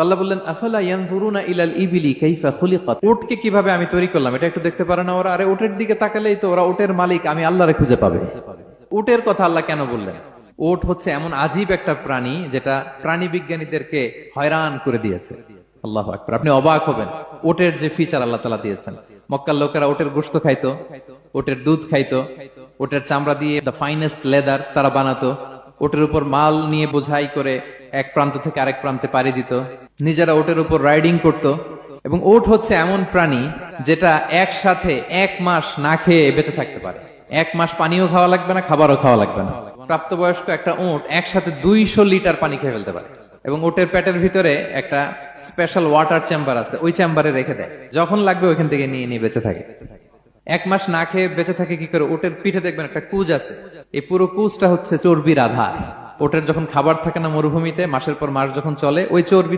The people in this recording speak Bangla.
আল্লাহ বললেন, আফালা ইয়ানজুরুনা ইলাল ইবিলি কাইফা খুলিকাত, উটকে কিভাবে আমি তৈরি করলাম এটা একটু দেখতে পারে না ওরা? আরে উটের দিকে তাকালেই তো ওরা উটের মালিক আমি আল্লাহরে খুঁজে পাবে। উটের কথা আল্লাহ কেন বললেন? উট হচ্ছে এমন আজীব একটা প্রাণী যেটা প্রাণী বিজ্ঞানীদেরকে হয়রান করে দিয়েছে। আল্লাহু আকবার, আপনি অবাক হবেন উটের যে ফিচার আল্লাহ তাআলা দিয়েছেন। মক্কার লোকেরা উটের গোশত খাইতো, উটের দুধ খাইতো, উটের চামড়া দিয়ে দ্য ফাইনেস্ট লেদার তারা বানাতো, উটের উপর মাল নিয়ে বোঝাই করে এক প্রান্ত থেকে আরেক প্রান্তে পাড়ি দিত, নিজেরা উটের উপর রাইডিং করত। এবং উট হচ্ছে এমন প্রাণী যেটা একসাথে 1 মাস না খেয়ে বেঁচে থাকতে পারে। 1 মাস পানিও খাওয়া লাগবে না, খাবারও খাওয়া লাগবে না। প্রাপ্তবয়স্ক একটা উট একসাথে 200 লিটার পানি খেয়ে ফেলতে পারে। এবং উটের পেটের ভিতরে একটা স্পেশাল ওয়াটার চেম্বার আছে, ওই চেম্বারে রেখে দেয়, যখন লাগবে ওইখান থেকে নিয়ে নিয়ে বেঁচে থাকে। 1 মাস না খেয়ে বেঁচে থাকে কি করে? উটের পিঠে দেখবেন একটা কুজ আছে, এই পুরো কুজটা হচ্ছে চর্বির আধার। ওটের যখন খাবার থাকে না মরুভূমিতে, মাসের পর মাস যখন চলে, ওই চর্বি